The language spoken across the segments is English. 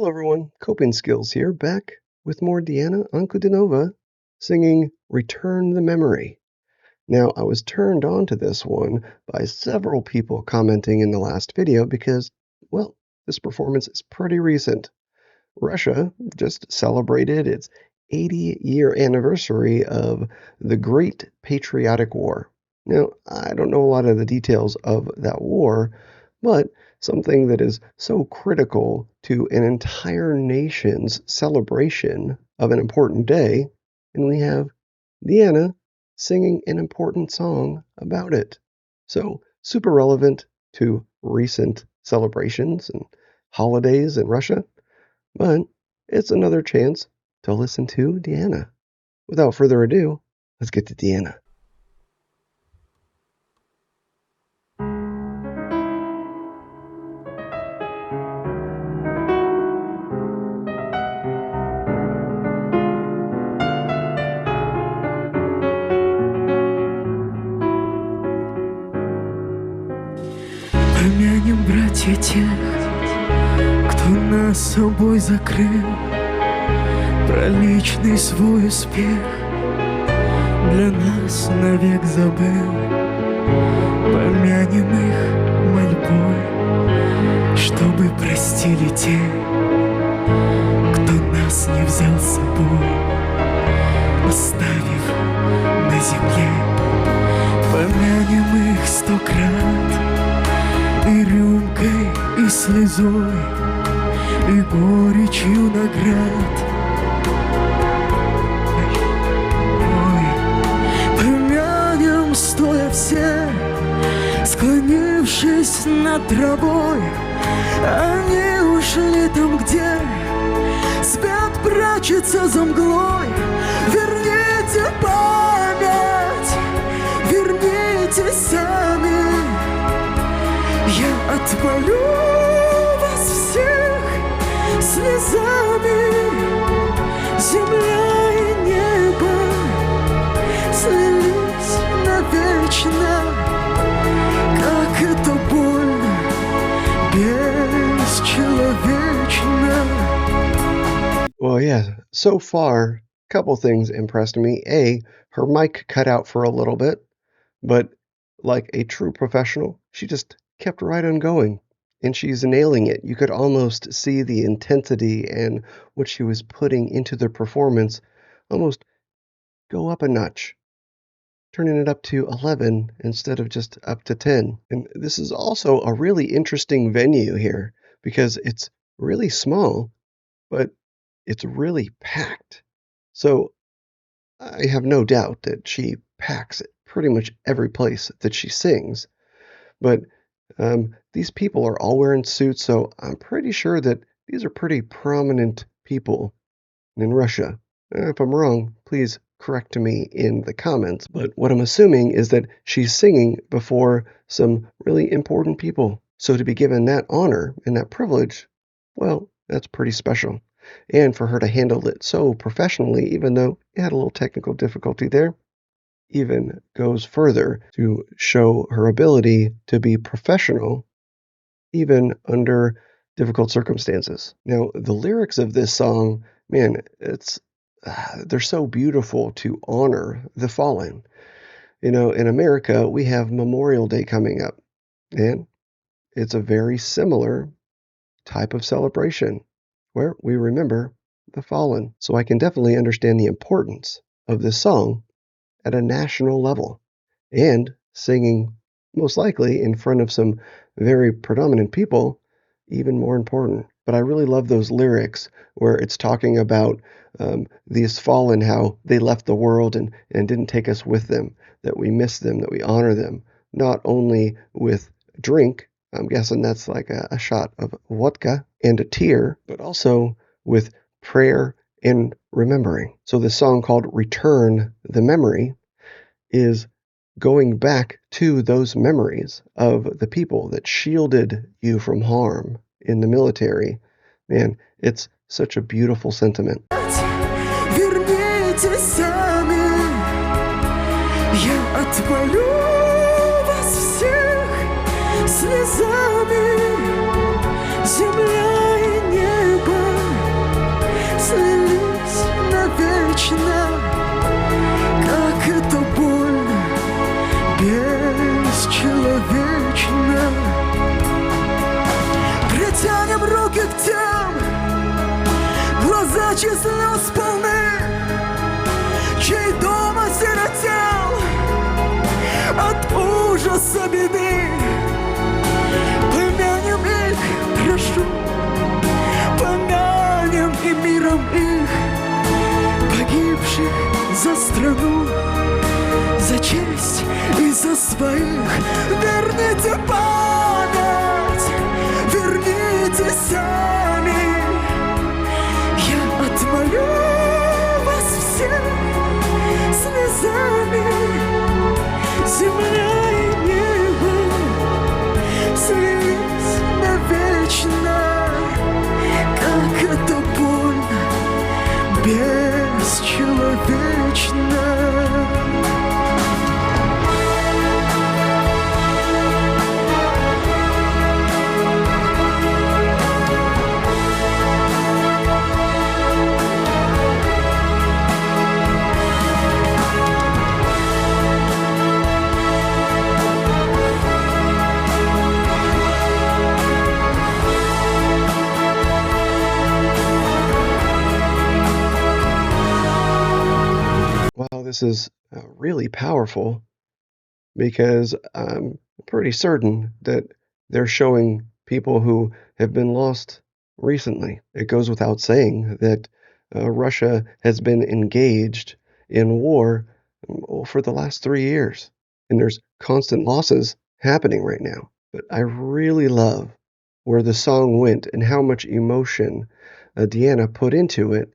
Hello everyone, Coping Skills here, back with more Diana Ankudinova singing Return the Memory. Now, I was turned on to this one by several people commenting in the last video because, well, this performance is pretty recent. Russia just celebrated its 80-year anniversary of the Great Patriotic War. Now, I don't know a lot of the details of that war, but something that is so critical to an entire nation's celebration of an important day, and we have Diana singing an important song about it. So, super relevant to recent celebrations and holidays in Russia, but it's another chance to listen to Diana. Without further ado, let's get to Diana. Помянем, братья, тех, кто нас собой закрыл, про личный свой успех для нас навек забыл. Помянем их мольбой, чтобы простили те, кто нас не взял с собой, оставив на земле. Помянем их 100 крат, и рюмкой, и слезой, и горечью наград. Ой, помянем, стоя все, склонившись над травой. Они ушли там, где спят, прячется за мглой. Верните память, верните сами. Я отпалю вас всех слезами. Земля и небо слились навечно. Как это больно, бесчеловечно. Well, yeah, so far, a couple things impressed me. A, her mic cut out for a little bit, but like a true professional, she just kept right on going, and she's nailing it. You could almost see the intensity and what she was putting into the performance almost go up a notch, turning it up to 11 instead of just up to 10. And this is also a really interesting venue here because it's really small, but it's really packed. So I have no doubt that she packs pretty much every place that she sings. But these people are all wearing suits, so I'm pretty sure that these are pretty prominent people in Russia. If I'm wrong, please correct me in the comments. But what I'm assuming is that she's singing before some really important people. So to be given that honor and that privilege, well, that's pretty special. And for her to handle it so professionally, even though it had a little technical difficulty there, even goes further to show her ability to be professional even under difficult circumstances. Now, the lyrics of this song, man, they're so beautiful to honor the fallen. You know, in America, we have Memorial Day coming up, and it's a very similar type of celebration where we remember the fallen. So I can definitely understand the importance of this song at a national level, and singing most likely in front of some very predominant people, even more important. But I really love those lyrics where it's talking about these fallen, how they left the world and didn't take us with them, that we miss them, that we honor them, not only with drink, I'm guessing that's like a shot of vodka and a tear, but also with prayer and remembering. So this song called Return the Memory is going back to those memories of the people that shielded you from harm in the military. Man, it's such a beautiful sentiment. Верните сами. Я отпалю вас всех слезами. Земля и небо вечно, как это больно, бесчеловечно. Притянем руки к тем, глаза чьи слез полны, чей дом осиротел от ужаса беды. Помянем их, прошу, помянем и миром их, погибших за страну, за честь и за своих. Верните память, верните сами. Я отмолю вас всех слезами. Земля и небо слились навечно, как это больно, бесчеловечно. Wow, this is really powerful because I'm pretty certain that they're showing people who have been lost recently. It goes without saying that Russia has been engaged in war for the last 3 years, and there's constant losses happening right now. But I really love where the song went and how much emotion Deanna put into it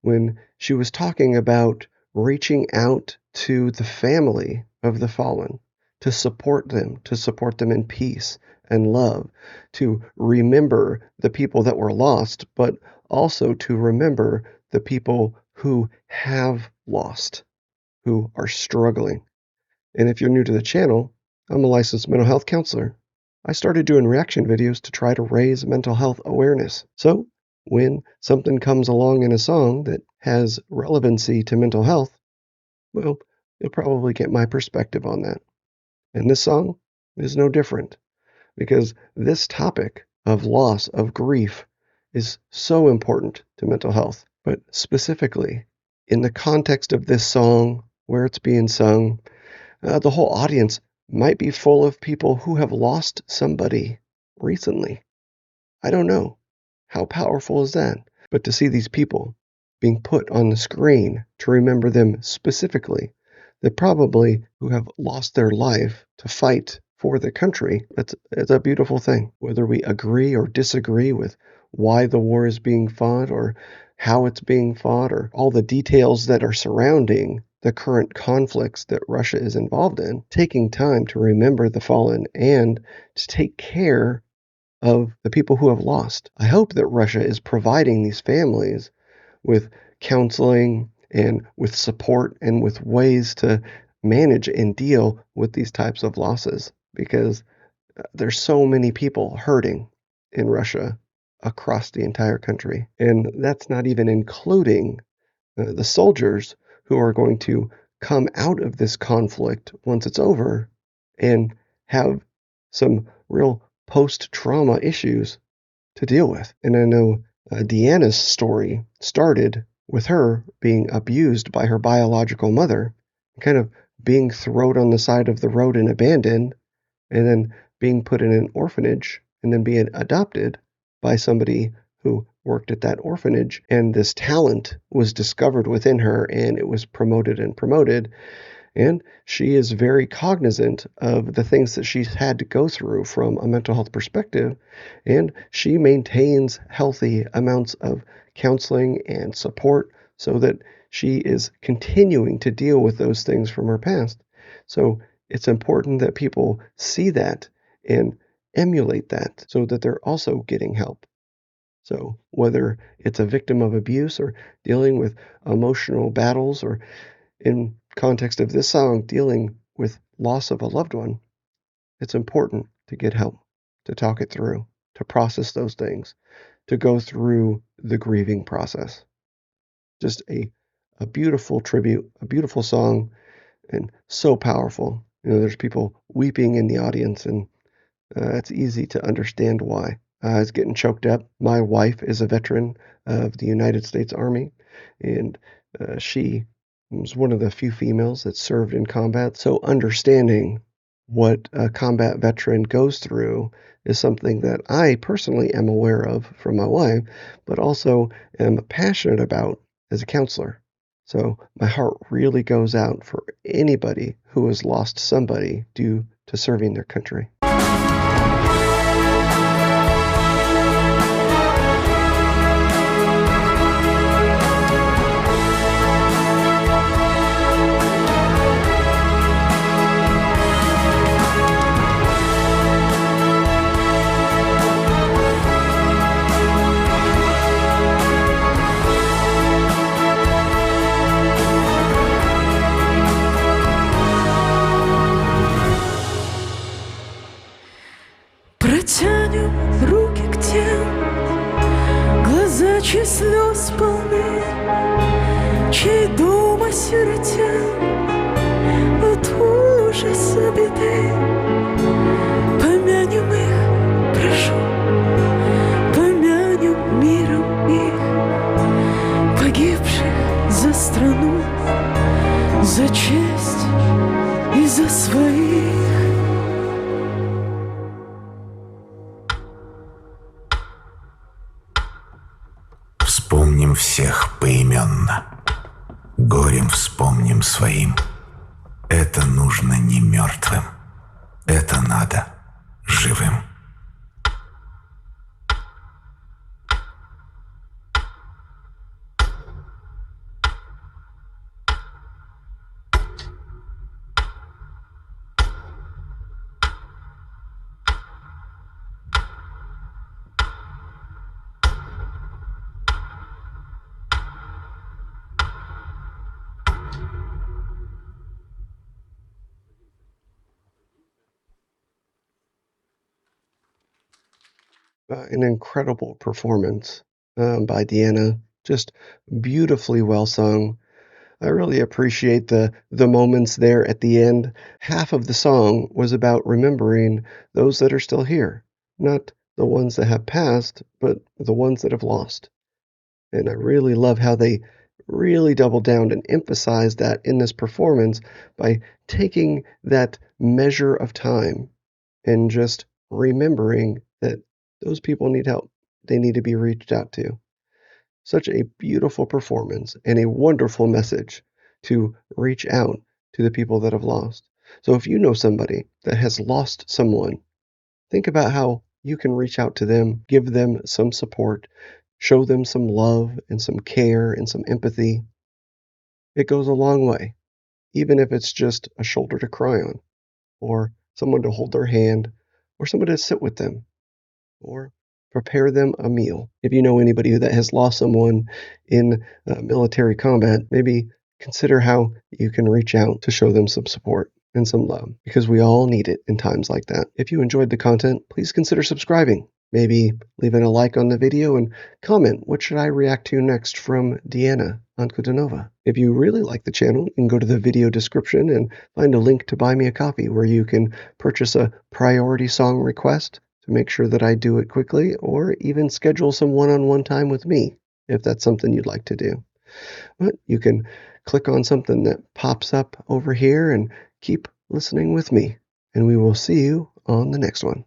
when she was talking about reaching out to the family of the fallen, to support them in peace and love, to remember the people that were lost, but also to remember the people who have lost, who are struggling. And if you're new to the channel, I'm a licensed mental health counselor. I started doing reaction videos to try to raise mental health awareness. So when something comes along in a song that has relevancy to mental health, well, you'll probably get my perspective on that. And this song is no different because this topic of loss, of grief, is so important to mental health. But specifically, in the context of this song, where it's being sung, the whole audience might be full of people who have lost somebody recently. I don't know. How powerful is that? But to see these people being put on the screen, to remember them specifically, that probably who have lost their life to fight for the country, it's a beautiful thing. Whether we agree or disagree with why the war is being fought or how it's being fought or all the details that are surrounding the current conflicts that Russia is involved in, taking time to remember the fallen and to take care of the people who have lost. I hope that Russia is providing these families with counseling and with support and with ways to manage and deal with these types of losses because there's so many people hurting in Russia across the entire country. And that's not even including the soldiers who are going to come out of this conflict once it's over and have some real post-trauma issues to deal with. And I know Deanna's story started with her being abused by her biological mother, kind of being thrown on the side of the road and abandoned, and then being put in an orphanage, and then being adopted by somebody who worked at that orphanage. And this talent was discovered within her, and it was promoted and promoted. And she is very cognizant of the things that she's had to go through from a mental health perspective. And she maintains healthy amounts of counseling and support so that she is continuing to deal with those things from her past. So it's important that people see that and emulate that so that they're also getting help. So whether it's a victim of abuse or dealing with emotional battles or in context of this song, dealing with loss of a loved one, it's important to get help, to talk it through, to process those things, to go through the grieving process. Just a a beautiful tribute, a beautiful song, and so powerful. There's people weeping in the audience, and it's easy to understand why. I was getting choked up. My wife is a veteran of the United States Army, and she was one of the few females that served in combat. So understanding what a combat veteran goes through is something that I personally am aware of from my wife, but also am passionate about as a counselor. So my heart really goes out for anybody who has lost somebody due to serving their country. Протянем руки к тем, глаза чьи слез полны, чей дом осиротел от ужаса беды. Помянем их, прошу, помянем миром их, погибших за страну, за честь и за своих. Вспомним всех поименно, горем вспомним своим. Это нужно не мертвым, это надо живым. An incredible performance by Deanna, just beautifully well sung. I really appreciate the moments there at the end. Half of the song was about remembering those that are still here, not the ones that have passed, but the ones that have lost. And I really love how they really doubled down and emphasized that in this performance by taking that measure of time and just remembering that those people need help. They need to be reached out to. Such a beautiful performance and a wonderful message to reach out to the people that have lost. So if you know somebody that has lost someone, think about how you can reach out to them, give them some support, show them some love and some care and some empathy. It goes a long way, even if it's just a shoulder to cry on, or someone to hold their hand, or someone to sit with them, or prepare them a meal. If you know anybody that has lost someone in military combat, maybe consider how you can reach out to show them some support and some love, because we all need it in times like that. If you enjoyed the content, please consider subscribing. Maybe leaving a like on the video and comment what should I react to next from Diana Ankudinova. If you really like the channel, you can go to the video description and find a link to buy me a coffee where you can purchase a priority song request to make sure that I do it quickly, or even schedule some one-on-one time with me if that's something you'd like to do. But you can click on something that pops up over here and keep listening with me, and we will see you on the next one.